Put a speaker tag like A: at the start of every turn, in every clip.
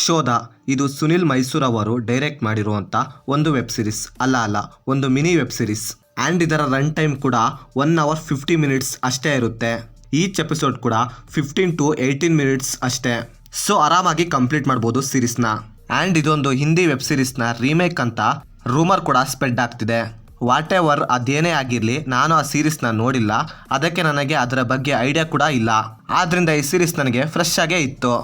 A: ಶೋಧ ಇದು ಸುನಿಲ್ ಮೈಸೂರ್ ಅವರು ಡೈರೆಕ್ಟ್ ಮಾಡಿರುವಂಥ ಒಂದು ವೆಬ್ ಸಿರೀಸ್ ಅಲ್ಲ ಒಂದು ಮಿನಿ ವೆಬ್ ಸಿರೀಸ್ ಆ್ಯಂಡ್ ಇದರ ರನ್ ಟೈಮ್ ಕೂಡ 1 hour 50 minutes ಅಷ್ಟೇ ಇರುತ್ತೆ. ಈಚ್ ಎಪಿಸೋಡ್ ಕೂಡ 15 to 18 minutes ಅಷ್ಟೇ. ಸೊ ಆರಾಮಾಗಿ ಕಂಪ್ಲೀಟ್ ಮಾಡ್ಬೋದು ಸೀರೀಸ್ನ. ಆ್ಯಂಡ್ ಇದೊಂದು ಹಿಂದಿ ವೆಬ್ ಸಿರೀಸ್ನ ರೀಮೇಕ್ ಅಂತ ರೂಮರ್ ಕೂಡ ಸ್ಪ್ರೆಡ್ ಆಗ್ತಿದೆ. ವಾಟ್ ಎವರ್ ಅದೇನೇ ಆಗಿರಲಿ, ನಾನು ಆ ಸೀರೀಸ್ನ ನೋಡಿಲ್ಲ, ಅದಕ್ಕೆ ನನಗೆ ಅದರ ಬಗ್ಗೆ ಐಡಿಯಾ ಕೂಡ ಇಲ್ಲ. ಆದ್ದರಿಂದ ಈ ಸೀರೀಸ್ ನನಗೆ ಫ್ರೆಶ್ ಆಗೇ ಇತ್ತು.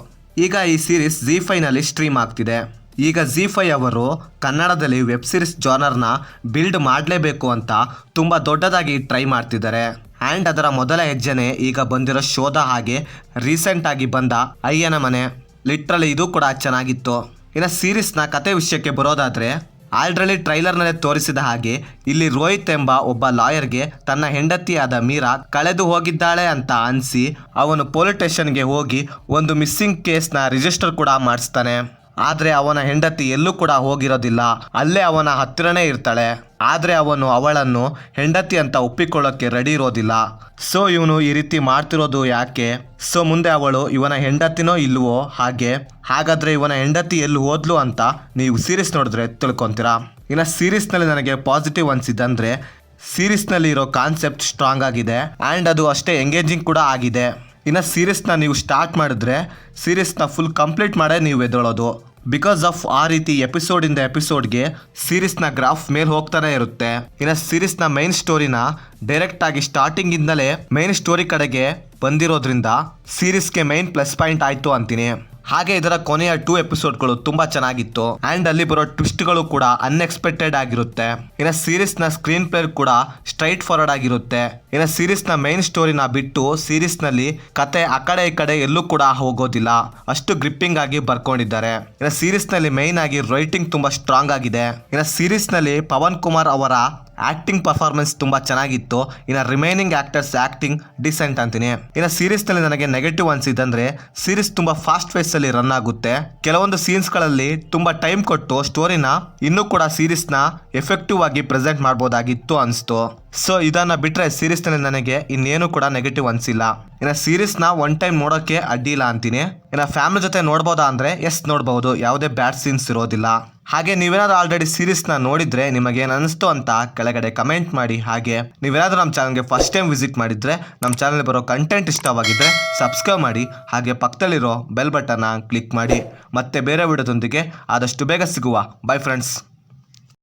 A: ಈಗ ಈ ಸೀರೀಸ್ ZEE5ನಲ್ಲಿ ಸ್ಟ್ರೀಮ್ ಆಗ್ತಿದೆ. ಈಗ ZEE5 ಅವರು ಕನ್ನಡದಲ್ಲಿ ವೆಬ್ ಸಿರೀಸ್ ಜಾನರ್ನ ಬಿಲ್ಡ್ ಮಾಡಲೇಬೇಕು ಅಂತ ತುಂಬ ದೊಡ್ಡದಾಗಿ ಟ್ರೈ ಮಾಡ್ತಿದ್ದಾರೆ. ಆ್ಯಂಡ್ ಅದರ ಮೊದಲ ಹೆಜ್ಜೆನೇ ಈಗ ಬಂದಿರೋ ಶೋಧ. ಹಾಗೆ ರೀಸೆಂಟಾಗಿ ಬಂದ ಅಯ್ಯನ ಮನೆ, ಲಿಟ್ರಲಿ ಇದು ಕೂಡ ಚೆನ್ನಾಗಿತ್ತು. ಇನ್ನು ಸೀರೀಸ್ನ ಕತೆ ವಿಷಯಕ್ಕೆ ಬರೋದಾದರೆ, ಆಲ್ರೆಡಿ ಟ್ರೈಲರ್ನಲ್ಲೇ ತೋರಿಸಿದ ಹಾಗೆ ಇಲ್ಲಿ ರೋಹಿತ್ ಎಂಬ ಒಬ್ಬ ಲಾಯರ್ಗೆ ತನ್ನ ಹೆಂಡತಿಯಾದ ಮೀರಾ ಕಳೆದು ಹೋಗಿದ್ದಾಳೆ ಅಂತ ಅನಿಸಿ ಅವನು ಪೊಲೀಸ್ ಸ್ಟೇಷನ್ಗೆ ಹೋಗಿ ಒಂದು ಮಿಸ್ಸಿಂಗ್ ಕೇಸ್ನ ರಿಜಿಸ್ಟರ್ ಕೂಡ ಮಾಡಿಸ್ತಾನೆ. ಆದರೆ ಅವನ ಹೆಂಡತಿ ಎಲ್ಲೂ ಕೂಡ ಹೋಗಿರೋದಿಲ್ಲ, ಅಲ್ಲೇ ಅವನ ಹತ್ತಿರನೇ ಇರ್ತಾಳೆ. ಆದರೆ ಅವನು ಅವಳನ್ನು ಹೆಂಡತಿ ಅಂತ ಒಪ್ಪಿಕೊಳ್ಳೋಕ್ಕೆ ರೆಡಿ ಇರೋದಿಲ್ಲ. ಸೊ ಇವನು ಈ ರೀತಿ ಮಾಡ್ತಿರೋದು ಯಾಕೆ? ಸೊ ಮುಂದೆ ಅವಳು ಇವನ ಹೆಂಡತಿನೋ ಇಲ್ವೋ, ಹಾಗಾದರೆ ಇವನ ಹೆಂಡತಿ ಎಲ್ಲಿ ಹೋದ್ಲು ಅಂತ ನೀವು ಸೀರೀಸ್ ನೋಡಿದ್ರೆ ತಿಳ್ಕೊತೀರಾ. ಇನ್ನು ಸೀರೀಸ್ನಲ್ಲಿ ನನಗೆ ಪಾಸಿಟಿವ್ ಅನಿಸಿದ್ದಂದರೆ, ಸೀರೀಸ್ನಲ್ಲಿ ಇರೋ ಕಾನ್ಸೆಪ್ಟ್ ಸ್ಟ್ರಾಂಗ್ ಆಗಿದೆ ಆ್ಯಂಡ್ ಅದು ಅಷ್ಟೇ ಎಂಗೇಜಿಂಗ್ ಕೂಡ ಆಗಿದೆ. ಇನ್ನು ಸೀರೀಸ್ನ ನೀವು ಸ್ಟಾರ್ಟ್ ಮಾಡಿದ್ರೆ ಸೀರೀಸ್ನ ಫುಲ್ ಕಂಪ್ಲೀಟ್ ಮಾಡೇ ನೀವು ಎದ್ದೇಳೋದು. ಬಿಕಾಸ್ ಆಫ್ ಆ ರೀತಿ ಎಪಿಸೋಡಿಂದ ಎಪಿಸೋಡ್ಗೆ ಸೀರೀಸ್ನ ಗ್ರಾಫ್ ಮೇಲೆ ಹೋಗ್ತಾನೆ ಇರುತ್ತೆ. ಇನ್ನು ಸೀರೀಸ್ನ ಮೈನ್ ಸ್ಟೋರಿನ ಡೈರೆಕ್ಟ್ ಆಗಿ ಸ್ಟಾರ್ಟಿಂಗಿಂದಲೇ ಮೈನ್ ಸ್ಟೋರಿ ಕಡೆಗೆ ಬಂದಿರೋದ್ರಿಂದ ಸೀರೀಸ್ಗೆ ಮೈನ್ ಪ್ಲಸ್ ಪಾಯಿಂಟ್ ಆಯಿತು ಅಂತೀನಿ. ಹಾಗೆ ಇದರ ಕೊನೆಯ 2 ಎಪಿಸೋಡ್ಗಳು ತುಂಬ ಚೆನ್ನಾಗಿತ್ತು ಆ್ಯಂಡ್ ಅಲ್ಲಿ ಬರೋ ಟ್ವಿಸ್ಟ್ಗಳು ಕೂಡ ಅನ್ಎಕ್ಸ್ಪೆಕ್ಟೆಡ್ ಆಗಿರುತ್ತೆ. ಇನ್ನು ಸೀರೀಸ್ನ ಸ್ಕ್ರೀನ್ ಪ್ಲೇ ಕೂಡ ಸ್ಟ್ರೈಟ್ ಫಾರ್ವರ್ಡ್ ಆಗಿರುತ್ತೆ. ಇನ್ನು ಸೀರೀಸ್ನ ಮೈನ್ ಸ್ಟೋರಿನ ಬಿಟ್ಟು ಸೀರೀಸ್ನಲ್ಲಿ ಕತೆ ಆ ಕಡೆ ಈ ಕಡೆ ಎಲ್ಲೂ ಕೂಡ ಹೋಗೋದಿಲ್ಲ, ಅಷ್ಟು ಗ್ರಿಪ್ಪಿಂಗ್ ಆಗಿ ಬರ್ಕೊಂಡಿದ್ದಾರೆ. ಇನ್ನು ಸೀರೀಸ್ನಲ್ಲಿ ಮೈನ್ ಆಗಿ ರೈಟಿಂಗ್ ತುಂಬ ಸ್ಟ್ರಾಂಗ್ ಆಗಿದೆ. ಇನ್ನು ಸೀರೀಸ್ನಲ್ಲಿ ಪವನ್ ಕುಮಾರ್ ಅವರ ಆಕ್ಟಿಂಗ್ ಪರ್ಫಾರ್ಮೆನ್ಸ್ ತುಂಬ ಚೆನ್ನಾಗಿತ್ತು. ಇನ್ನು ರಿಮೈನಿಂಗ್ ಆಕ್ಟರ್ಸ್ ಆಕ್ಟಿಂಗ್ ಡಿಸೆಂಟ್ ಅಂತೀನಿ. ಇನ್ನು ಸೀರೀಸ್ನಲ್ಲಿ ನನಗೆ ನೆಗೆಟಿವ್ ಅನಿಸಿದಂದ್ರೆ, ಸೀರೀಸ್ ತುಂಬ ಫಾಸ್ಟ್ ಫೇಸಲ್ಲಿ ರನ್ ಆಗುತ್ತೆ. ಕೆಲವೊಂದು ಸೀನ್ಸ್ಗಳಲ್ಲಿ ತುಂಬ ಟೈಮ್ ಕೊಟ್ಟು ಸ್ಟೋರಿನ ಇನ್ನೂ ಕೂಡ ಸೀರೀಸ್ನ ಎಫೆಕ್ಟಿವ್ ಆಗಿ ಪ್ರೆಸೆಂಟ್ ಮಾಡ್ಬೋದಾಗಿತ್ತು ಅನಿಸ್ತು. ಸೊ ಇದನ್ನು ಬಿಟ್ಟರೆ ಸೀರೀಸ್ನಲ್ಲಿ ನನಗೆ ಇನ್ನೇನು ಕೂಡ ನೆಗೆಟಿವ್ ಅನಿಸಿಲ್ಲ. ಇನ್ನು ಸೀರೀಸ್ನ ಒನ್ ಟೈಮ್ ನೋಡೋಕ್ಕೆ ಅಡ್ಡಿಲ್ಲ ಅಂತೀನಿ. ಇನ್ನು ಫ್ಯಾಮಿಲಿ ಜೊತೆ ನೋಡ್ಬೋದಾ ಅಂದರೆ ಎಸ್ ನೋಡ್ಬೋದು, ಯಾವುದೇ ಬ್ಯಾಡ್ ಸೀನ್ಸ್ ಇರೋದಿಲ್ಲ. ಹಾಗೆ ನೀವೇನಾದ್ರೂ ಆಲ್ರೆಡಿ ಸೀರೀಸ್ನ ನೋಡಿದರೆ ನಿಮಗೇನು ಅನಿಸ್ತು ಅಂತ ಕೆಳಗಡೆ ಕಮೆಂಟ್ ಮಾಡಿ. ಹಾಗೆ ನೀವೇನಾದರೂ ನಮ್ಮ ಚಾನಲ್ಗೆ ಫಸ್ಟ್ ಟೈಮ್ ವಿಸಿಟ್ ಮಾಡಿದರೆ ನಮ್ಮ ಚಾನಲ್ ಬರೋ ಕಂಟೆಂಟ್ ಇಷ್ಟವಾಗಿದ್ದರೆ ಸಬ್ಸ್ಕ್ರೈಬ್ ಮಾಡಿ. ಹಾಗೆ ಪಕ್ಕದಲ್ಲಿರೋ ಬೆಲ್ ಬಟನ್ನ ಕ್ಲಿಕ್ ಮಾಡಿ. ಮತ್ತೆ ಬೇರೆ ವಿಡಿಯೋದೊಂದಿಗೆ ಆದಷ್ಟು ಬೇಗ ಸಿಗುವ. By friends.